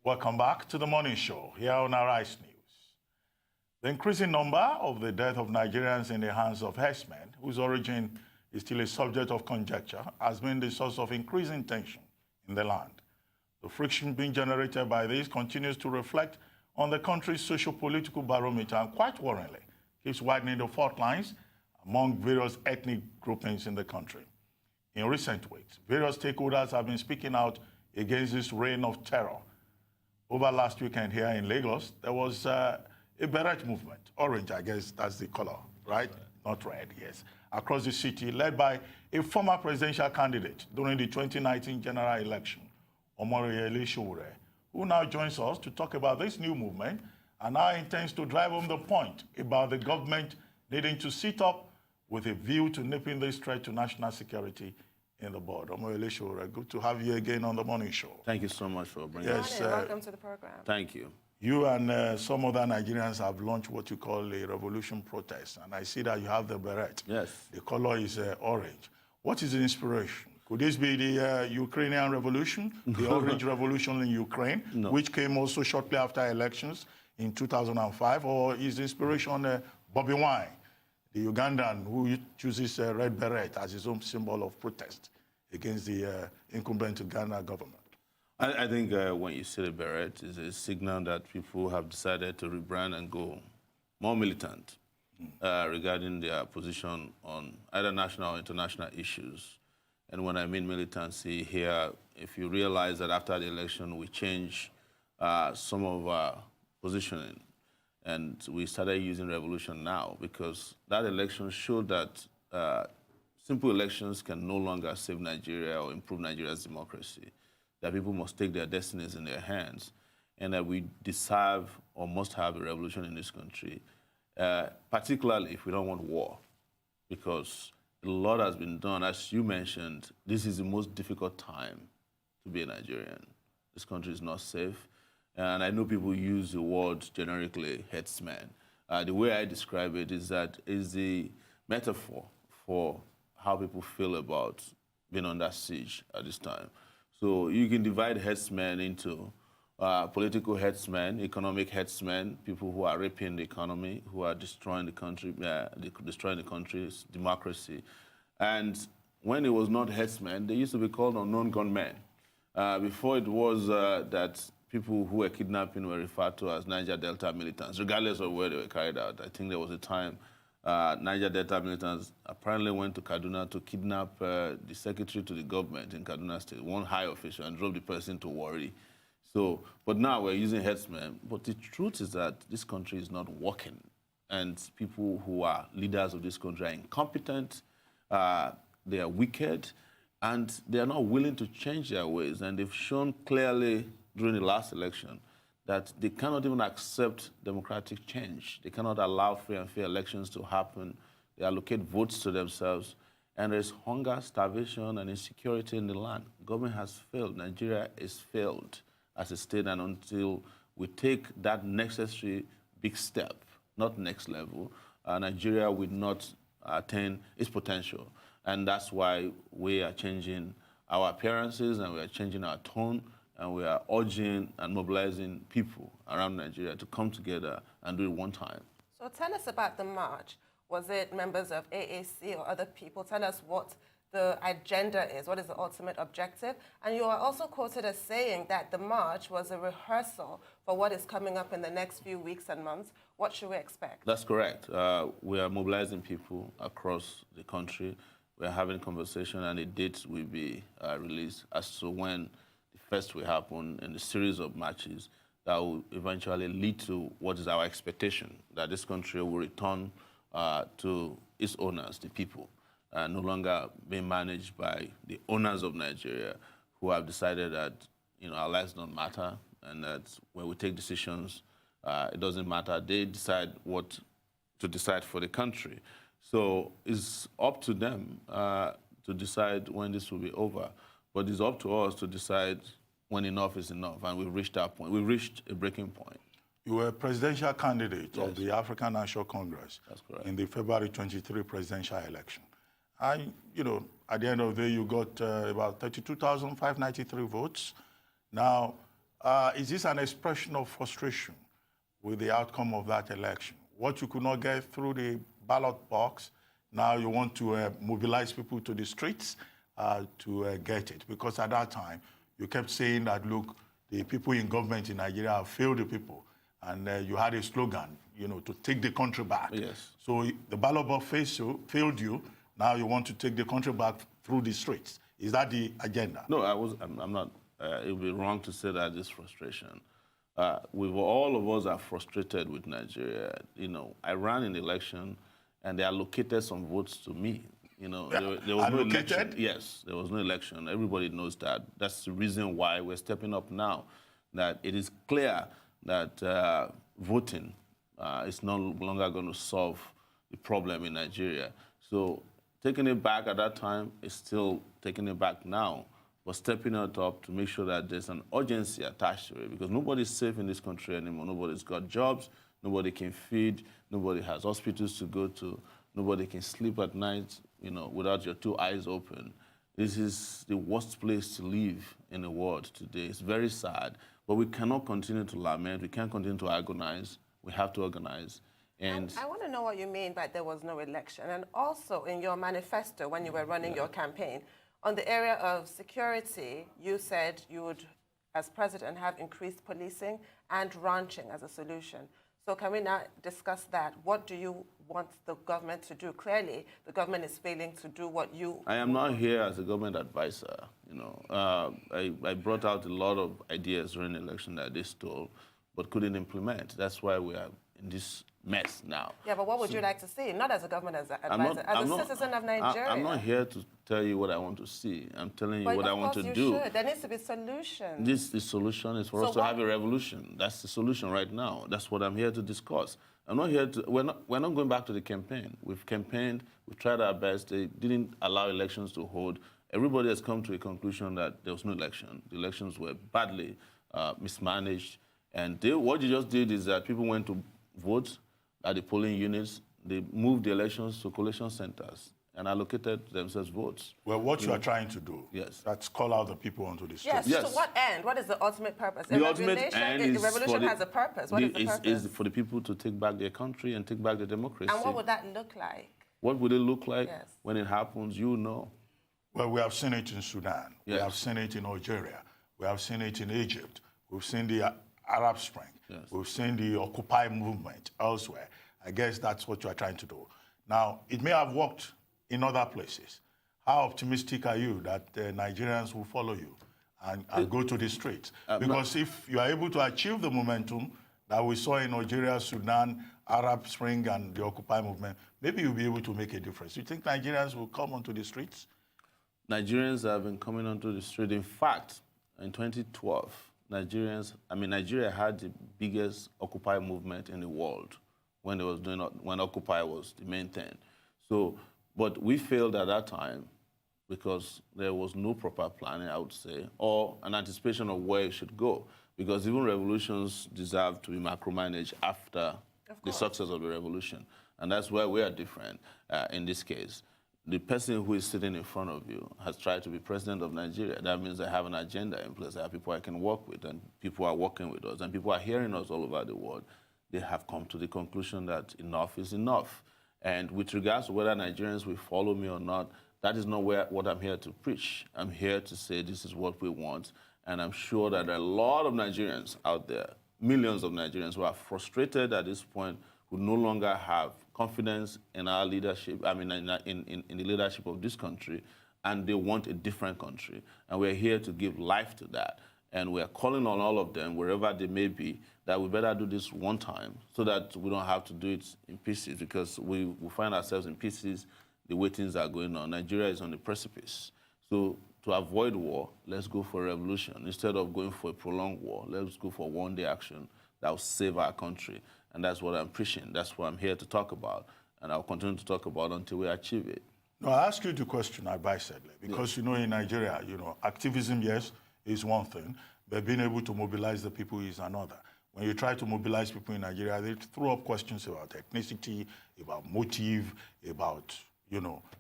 Welcome back to the morning show here on Arise News. The increasing number of the death of Nigerians in the hands of herdsmen, whose origin is still a subject of conjecture, has been the source of increasing tension in the land. The friction being generated by this continues to reflect on the country's socio-political barometer and quite worryingly keeps widening the fault lines among various ethnic groupings in the country. In recent weeks, various stakeholders have been speaking out against this reign of terror. Over last weekend here in Lagos, there was a beret movement, orange, I guess that's the color, right? Not red, yes. Across the city, led by a former presidential candidate during the 2019 general election, Omoyele Sowore, who now joins us to talk about this new movement and now intends to drive home the point about the government needing to sit up with a view to nipping this threat to national security in the bud. Omoyele Sowore, good to have you again on the morning show. Thank you so much for bringing us. Yes, welcome to the program. Thank you. You and some other Nigerians have launched what you call a revolution protest, and I see that you have the beret. Yes. The color is orange. What is the inspiration? Could this be the Ukrainian revolution, the orange revolution in Ukraine, which came also shortly after elections in 2005, or is the inspiration Bobby Wine, the Ugandan who chooses red beret as his own symbol of protest against the incumbent Uganda government? I think when you see the beret, it's a signal that people have decided to rebrand and go more militant regarding their position on either national or international issues. And when I mean militancy here, if you realize that after the election we changed some of our positioning, and we started using Revolutionnow because that election showed that simple elections can no longer save Nigeria or improve Nigeria's democracy, that people must take their destinies in their hands, and that we deserve or must have a revolution in this country, particularly if we don't want war, because a lot has been done. As you mentioned, this is the most difficult time to be a Nigerian. This country is not safe. And I know people use the word generically, headsman. The way I describe it is that it's the metaphor for how people feel about being under siege at this time. So you can divide headsmen into political headsmen, economic headsmen, people who are raping the economy, who are destroying the country, destroying the country's democracy. And when it was not headsmen, they used to be called unknown gunmen. Before it was that people who were kidnapping were referred to as Niger Delta militants, regardless of where they were carried out. I think there was a time Niger Delta militants apparently went to Kaduna to kidnap the secretary to the government in Kaduna State, one high official, and drove the person to Warri. So, but now we're using headsmen. But the truth is that this country is not working, and people who are leaders of this country are incompetent, they are wicked, and they are not willing to change their ways. And they've shown clearly during the last election that they cannot even accept democratic change. They cannot allow free and fair elections to happen. They allocate votes to themselves. And there's hunger, starvation, and insecurity in the land. Government has failed. Nigeria is failed as a state, and until we take that necessary big step, not next level, Nigeria will not attain its potential. And that's why we are changing our appearances, and we are changing our tone, and we are urging and mobilizing people around Nigeria to come together and do it one time. So tell us about the march. Was it members of AAC or other people? Tell us what the agenda is. What is the ultimate objective? And you are also quoted as saying that the march was a rehearsal for what is coming up in the next few weeks and months. What should we expect? That's correct. We are mobilizing people across the country. We are having conversation, and a date will be released as to when first will happen in the series of marches that will eventually lead to what is our expectation, that this country will return to its owners, the people, no longer being managed by the owners of Nigeria who have decided that our lives don't matter, and that when we take decisions, it doesn't matter. They decide what to decide for the country. So it's up to them to decide when this will be over. But it's up to us to decide when enough is enough, and we've reached that point. We've reached a breaking point. You were a presidential candidate of the African National Congress. That's correct. In the February 23 presidential election. And, at the end of the day, you got about 32,593 votes. Now, Is this an expression of frustration with the outcome of that election? What you could not get through the ballot box, now you want to mobilize people to the streets to get it. Because at that time, you kept saying that, look, the people in government in Nigeria have failed the people. And you had a slogan, to take the country back. Yes. So the ballot box failed you. Now you want to take the country back through the streets. Is that the agenda? No, I'm not. It would be wrong to say that this frustration. All of us are frustrated with Nigeria. I ran an election, and they allocated some votes to me. There was no election. Yes, there was no election. Everybody knows that. That's the reason why we're stepping up now. That it is clear that voting is no longer going to solve the problem in Nigeria. So taking it back at that time is still taking it back now. But stepping it up to make sure that there's an urgency attached to it, because nobody's safe in this country anymore. Nobody's got jobs, nobody can feed, nobody has hospitals to go to, nobody can sleep at night, without your two eyes open. This is the worst place to live in the world today. It's very sad, but we cannot continue to lament. We can't continue to agonize. We have to organize. And I want to know what you mean by there was no election. And also in your manifesto, when you were running your campaign, on the area of security, you said you would, as president, have increased policing and ranching as a solution. So can we now discuss that? What do you want the government to do? Clearly, the government is failing to do what you... I am not here as a government advisor. I brought out a lot of ideas during the election that they stole, but couldn't implement. That's why we are in this mess now. Yeah, but what would you like to see? Not as a government advisor, as a citizen of Nigeria. I'm not here to tell you what I want to see. I'm telling you what I want to do. Should. There needs to be solutions. The solution is for us to have a revolution. That's the solution right now. That's what I'm here to discuss. I'm not here to... We're not going back to the campaign. We've campaigned. We've tried our best. They didn't allow elections to hold. Everybody has come to a conclusion that there was no election. The elections were badly mismanaged. And what you just did is that people went to vote at the polling units. They moved the elections to collation centers and allocated themselves votes. Well, what you are trying to do, yes, that's call out the people onto the streets. Yes, to what end? What is the ultimate purpose? The ultimate end is... The revolution has a purpose. What is the purpose? Is for the people to take back their country and take back their democracy. And what would that look like? What would it look like? Yes. When it happens? You know. Well, we have seen it in Sudan. Yes. We have seen it in Algeria. We have seen it in Egypt. We've seen the Arab Spring. Yes. We've seen the Occupy movement elsewhere. I guess that's what you are trying to do. Now, it may have worked in other places. How optimistic are you that Nigerians will follow you and go to the streets? Because if you are able to achieve the momentum that we saw in Algeria, Sudan, Arab Spring, and the Occupy movement, maybe you'll be able to make a difference. You think Nigerians will come onto the streets? Nigerians have been coming onto the street. In fact, in 2012, Nigeria had the biggest Occupy movement in the world when Occupy was the main thing. So, but we failed at that time because there was no proper planning, I would say, or an anticipation of where it should go. Because even revolutions deserve to be macromanaged after the success of the revolution. And that's where we are different in this case. The person who is sitting in front of you has tried to be president of Nigeria. That means they have an agenda in place. There are people I can work with, and people are working with us, and people are hearing us all over the world. They have come to the conclusion that enough is enough. And with regards to whether Nigerians will follow me or not, that is not what I'm here to preach. I'm here to say this is what we want. And I'm sure that there are a lot of Nigerians out there, millions of Nigerians who are frustrated at this point, who no longer have confidence in our leadership, in the leadership of this country, and they want a different country. And we're here to give life to that. And we're calling on all of them, wherever they may be, that we better do this one time so that we don't have to do it in pieces, because we find ourselves in pieces the way things are going on. Nigeria is on the precipice. So to avoid war, let's go for a revolution. Instead of going for a prolonged war, let's go for one-day action that will save our country. And that's what I'm preaching. That's what I'm here to talk about. And I'll continue to talk about until we achieve it. No, I ask you the question, advisedly, because, in Nigeria, activism, yes, is one thing, but being able to mobilize the people is another. When you try to mobilize people in Nigeria, they throw up questions about ethnicity, about motive, about,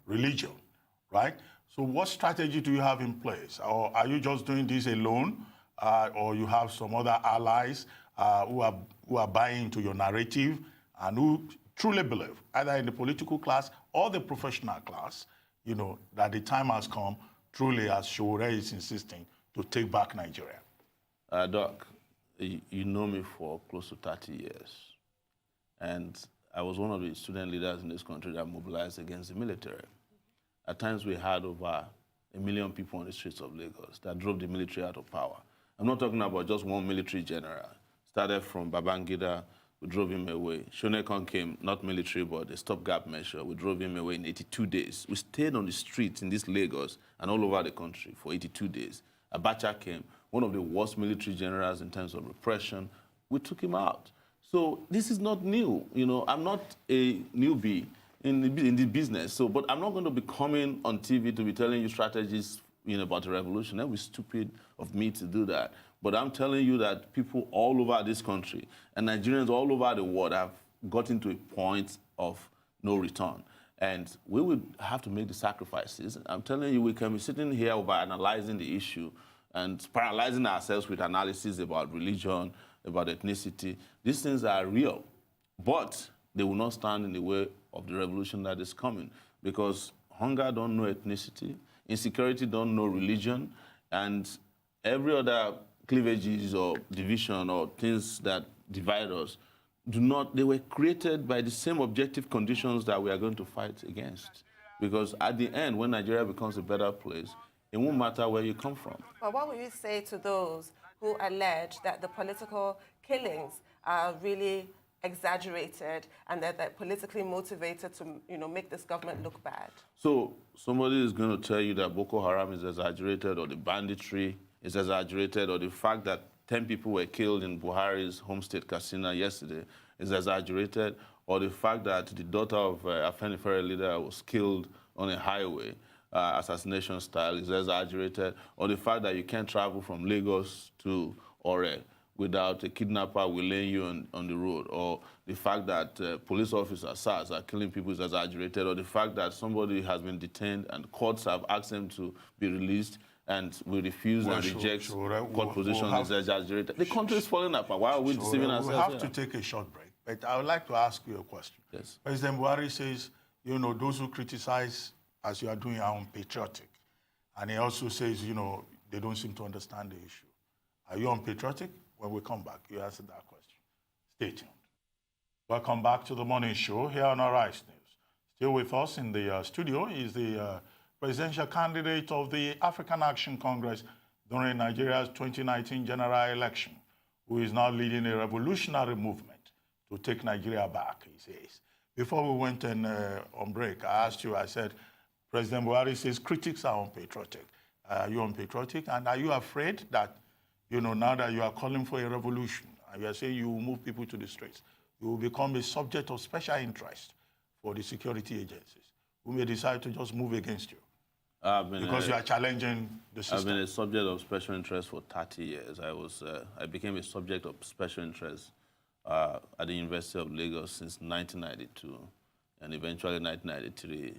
religion, right? So what strategy do you have in place? Or are you just doing this alone? or you have some other allies who are buying into your narrative and who truly believe, either in the political class or the professional class, that the time has come, truly, as Sowore is insisting, to take back Nigeria. Doc, you know me for close to 30 years. And I was one of the student leaders in this country that mobilized against the military. At times, we had over 1 million people on the streets of Lagos that drove the military out of power. I'm not talking about just one military general. Started from Babangida, we drove him away. Shonekan came, not military, but a stopgap measure. We drove him away in 82 days. We stayed on the streets in this Lagos and all over the country for 82 days. Abacha came, one of the worst military generals in terms of repression. We took him out. So this is not new. I'm not a newbie in the business. But I'm not going to be coming on TV to be telling you strategies about the revolution. That would be stupid of me to do that. But I'm telling you that people all over this country and Nigerians all over the world have gotten to a point of no return. And we would have to make the sacrifices. I'm telling you, we can be sitting here over analyzing the issue and paralyzing ourselves with analysis about religion, about ethnicity. These things are real, but they will not stand in the way of the revolution that is coming, because hunger don't know ethnicity, insecurity don't know religion, and every other cleavages or division or things that divide us they were created by the same objective conditions that we are going to fight against. Because at the end, when Nigeria becomes a better place, it won't matter where you come from. But what would you say to those who allege that the political killings are really exaggerated and that they're politically motivated to make this government look bad? So somebody is going to tell you that Boko Haram is exaggerated, or the banditry is exaggerated, or the fact that 10 people were killed in Buhari's home state, Katsina, yesterday is exaggerated, or the fact that the daughter of a Afenifere leader was killed on a highway, assassination style, is exaggerated, or the fact that you can't travel from Lagos to Ore without a kidnapper laying you on the road, or the fact that police officers, SARS, are killing people is exaggerated, or the fact that somebody has been detained and courts have asked them to be released and we refuse and reject court position is exaggerated. The country is falling apart. Why are we deceiving ourselves? We have to take a short break, but I would like to ask you a question. Yes. President Buhari says, those who criticize as you are doing are unpatriotic. And he also says, they don't seem to understand the issue. Are you unpatriotic? When we come back, you answer that question. Stay tuned. Welcome back to the morning show here on Arise News. Still with us in the studio is the presidential candidate of the African Action Congress during Nigeria's 2019 general election, who is now leading a revolutionary movement to take Nigeria back, he says. Before we went on break, I asked you, I said, President Buhari says critics are unpatriotic. Are you unpatriotic? And are you afraid that, now that you are calling for a revolution, and you are saying you will move people to the streets, you will become a subject of special interest for the security agencies who may decide to just move against you? Because you are challenging the system. I've been a subject of special interest for 30 years. I became a subject of special interest at the University of Lagos since 1992, and eventually 1993.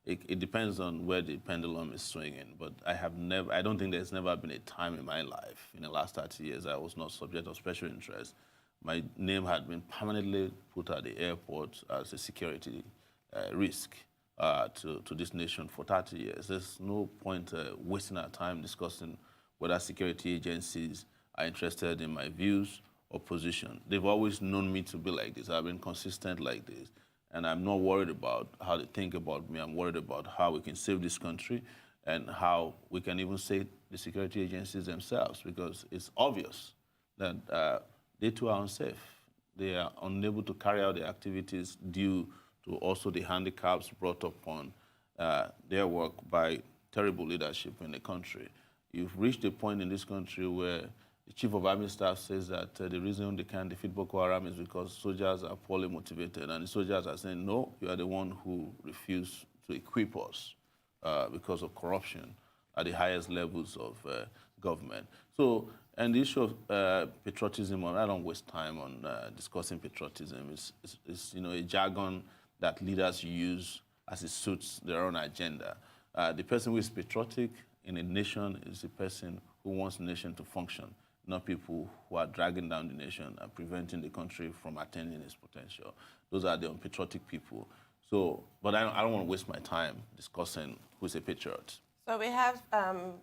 It depends on where the pendulum is swinging, but I don't think there's never been a time in my life, in the last 30 years, I was not subject of special interest. My name had been permanently put at the airport as a security risk to this nation for 30 years. There's no point wasting our time discussing whether security agencies are interested in my views or position. They've always known me to be like this. I've been consistent like this. And I'm not worried about how they think about me. I'm worried about how we can save this country and how we can even save the security agencies themselves, because it's obvious that they too are unsafe. They are unable to carry out their activities due to also the handicaps brought upon their work by terrible leadership in the country. You've reached a point in this country where the Chief of Army Staff says that the reason they can't defeat Boko Haram is because soldiers are poorly motivated. And the soldiers are saying, no, you are the one who refused to equip us because of corruption at the highest levels of government. So, and the issue of patriotism, I don't waste time on discussing patriotism. It's a jargon that leaders use as it suits their own agenda. The person who is patriotic in a nation is the person who wants the nation to function, not people who are dragging down the nation and preventing the country from attaining its potential. Those are the unpatriotic people. So, but I don't want to waste my time discussing who's a patriot. So we have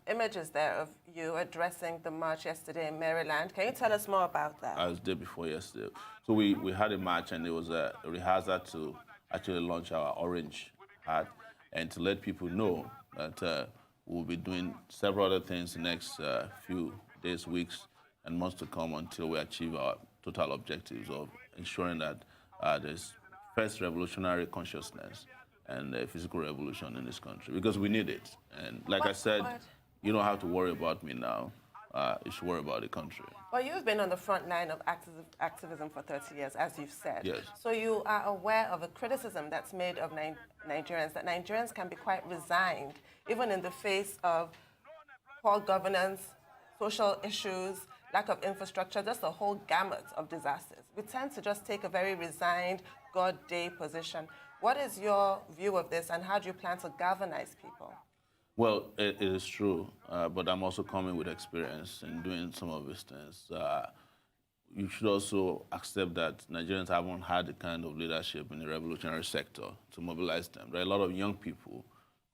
images there of you addressing the march yesterday in Maryland. Can you tell us more about that? I was there before yesterday. So we had a march, and there was a rehearsal to actually launch our orange hat and to let people know that we'll be doing several other things the next few days, weeks, and months to come until we achieve our total objectives of ensuring that there's first revolutionary consciousness and a physical revolution in this country, because we need it. And like I said, you don't have to worry about me now. You should worry about the country. Well, you've been on the front line of activism for 30 years, as you've said. Yes. So you are aware of a criticism that's made of Nigerians, that Nigerians can be quite resigned, even in the face of poor governance, social issues, lack of infrastructure, just a whole gamut of disasters. We tend to just take a very resigned, God day position. What is your view of this, and how do you plan to galvanize people? Well, it is true, but I'm also coming with experience in doing some of these things. You should also accept that Nigerians haven't had the kind of leadership in the revolutionary sector to mobilize them. There are a lot of young people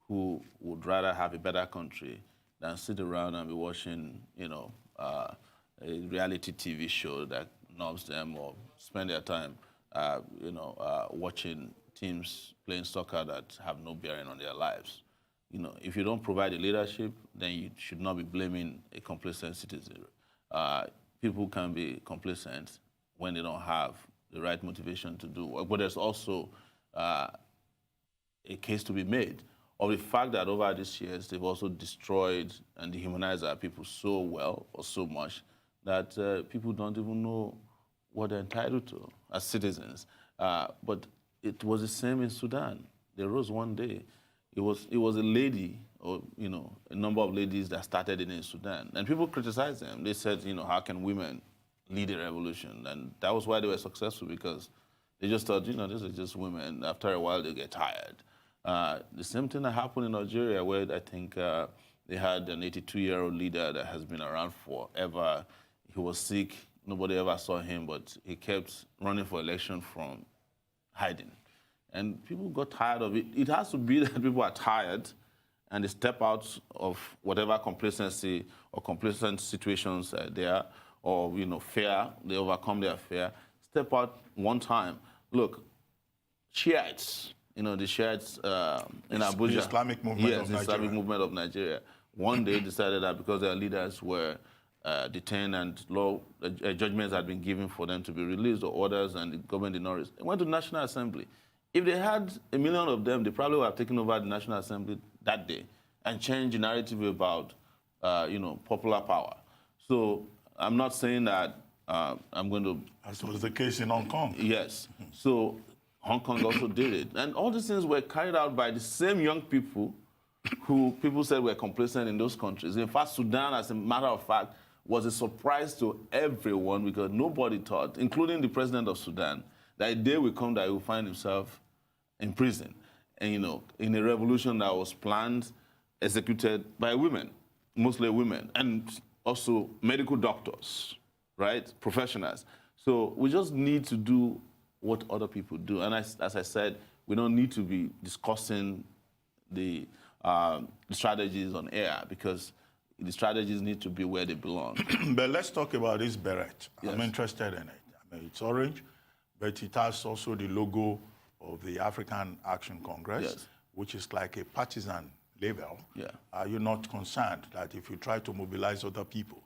who would rather have a better country than sit around and be watching, a reality TV show that knobs them, or spend their time, watching teams playing soccer that have no bearing on their lives. If you don't provide the leadership, then you should not be blaming a complacent citizen. People can be complacent when they don't have the right motivation to do work. But there's also a case to be made of the fact that over these years, they've also destroyed and dehumanized our people so well or so much that people don't even know what they're entitled to as citizens. But it was the same in Sudan. They rose one day. It was a lady, or a number of ladies that started it in Sudan, and people criticized them. They said, how can women lead a revolution? And that was why they were successful, because they just thought, this is just women. After a while, they get tired. The same thing that happened in Nigeria, where I think they had an 82-year-old leader that has been around forever. He was sick. Nobody ever saw him, but he kept running for election from hiding. And people got tired of it. It has to be that people are tired and they step out of whatever complacency or complacent situations there, or fear, they overcome their fear, step out one time. Look, Shiites, the Shiites in Abuja. The Islamic movement of Nigeria. Yes, the Islamic movement of Nigeria. One day decided that because their leaders were detained and judgments had been given for them to be released, or orders, and the government did not release. They went to the National Assembly. If they had 1 million of them, they probably would have taken over the National Assembly that day and changed the narrative about, popular power. So I'm not saying that I'm going to... As was the case in Hong Kong. Yes. So Hong Kong also did it. And all these things were carried out by the same young people who people said were complacent in those countries. In fact, Sudan, as a matter of fact, was a surprise to everyone, because nobody thought, including the president of Sudan, that a day will come that he will find himself in prison, and in a revolution that was planned, executed by women, mostly women, and also medical doctors, right, professionals. So we just need to do what other people do, and as I said, we don't need to be discussing the strategies on air, because the strategies need to be where they belong. But let's talk about this beret. Yes. I'm interested in it. It's orange, but it has also the logo of the African Action Congress, Yes. which is like a partisan label. Yeah. Are you not concerned that if you try to mobilize other people,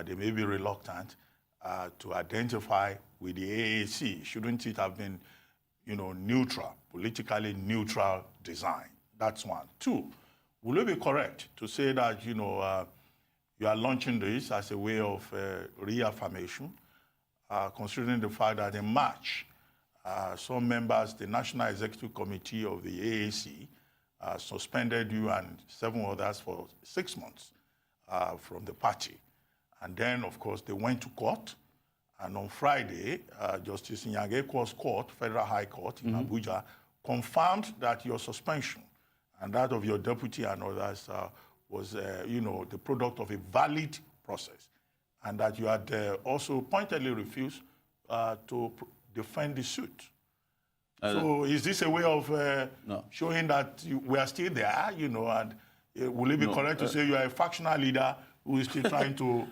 they may be reluctant to identify with the AAC? Shouldn't it have been, neutral, politically neutral design? That's one. Two, will it be correct to say that, you are launching this as a way of reaffirmation, considering the fact that in March, some members, the National Executive Committee of the AAC, suspended you and 7 others for 6 months from the party. And then, of course, they went to court. And on Friday, Justice Nyagekwo's court, Federal High Court in Abuja, confirmed that your suspension and that of your deputy and others was, the product of a valid process, and that you had also pointedly refused to defend the suit. So is this a way of No. showing that we are still there, and will it be correct to say you are a factional leader who is still trying to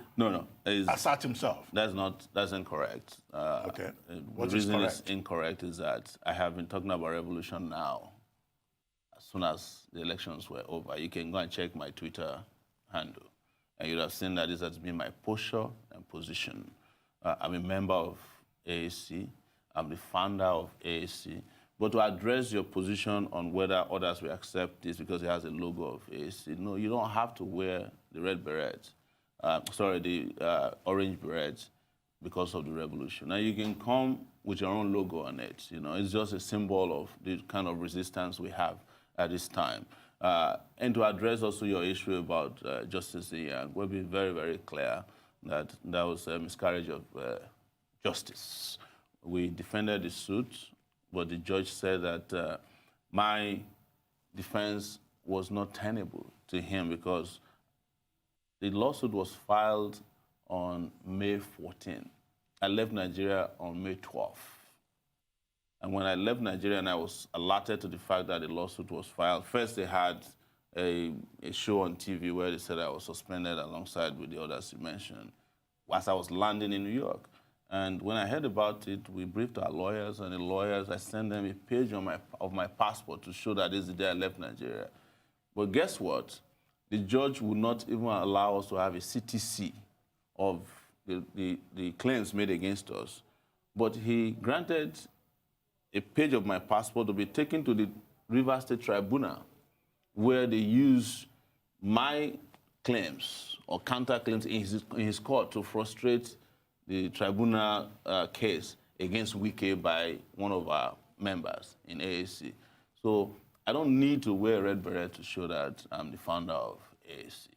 assert himself? That's incorrect. Okay. What The is reason correct? it's incorrect is that I have been talking about Revolutionnow as soon as the elections were over. You can go and check my Twitter handle, and you'd have seen that this has been my posture and position. I'm a member of AAC. I'm the founder of AAC. But to address your position on whether others will accept this because it has a logo of AAC, no, you don't have to wear the red beret, the orange beret because of the revolution. Now, you can come with your own logo on it. It's just a symbol of the kind of resistance we have at this time. And to address also your issue about Justice Young, we'll be very, very clear that that was a miscarriage of justice. We defended the suit, but the judge said that my defense was not tenable to him because the lawsuit was filed on May 14. I left Nigeria on May 12th. And when I left Nigeria and I was alerted to the fact that the lawsuit was filed, first they had a show on TV where they said I was suspended alongside with the others you mentioned as I was landing in New York. And when I heard about it, we briefed our lawyers, and the lawyers, I sent them a page of my passport to show that this is the day I left Nigeria. But guess what? The judge would not even allow us to have a CTC of the claims made against us. But he granted a page of my passport to be taken to the Rivers State Tribunal, where they use my claims or counterclaims in his court to frustrate the tribunal case against Wike by one of our members in AAC. So I don't need to wear a red beret to show that I'm the founder of AAC.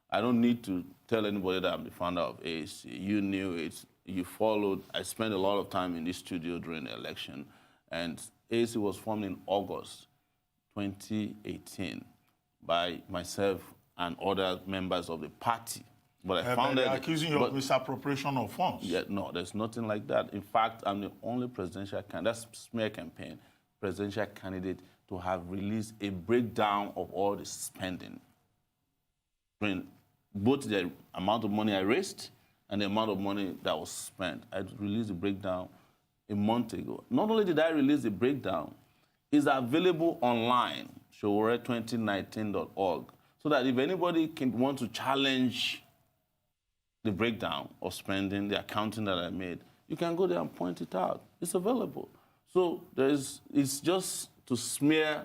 I don't need to tell anybody that I'm the founder of AAC. You knew it. You followed. I spent a lot of time in this studio during the election. And AAC was formed in August 2018 by myself and other members of the party. But I found they're accusing you of misappropriation of funds. Yeah, no, there's nothing like that. In fact, I'm the only presidential candidate, that's smear campaign, presidential candidate to have released a breakdown of all the spending. Both the amount of money I raised and the amount of money that was spent. I released the breakdown a month ago. Not only did I release the breakdown, it's available online, Sowore2019.org, so that if anybody want to challenge the breakdown of spending, the accounting that I made, you can go there and point it out. It's available. So it's just to smear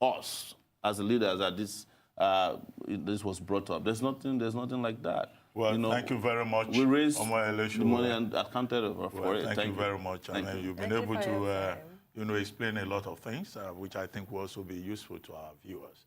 us as leaders that this was brought up. There's nothing like that. Well, thank you very much. We raised Omoyele the money and accounted for it. Thank you very much. And you've been able to explain a lot of things, which I think will also be useful to our viewers.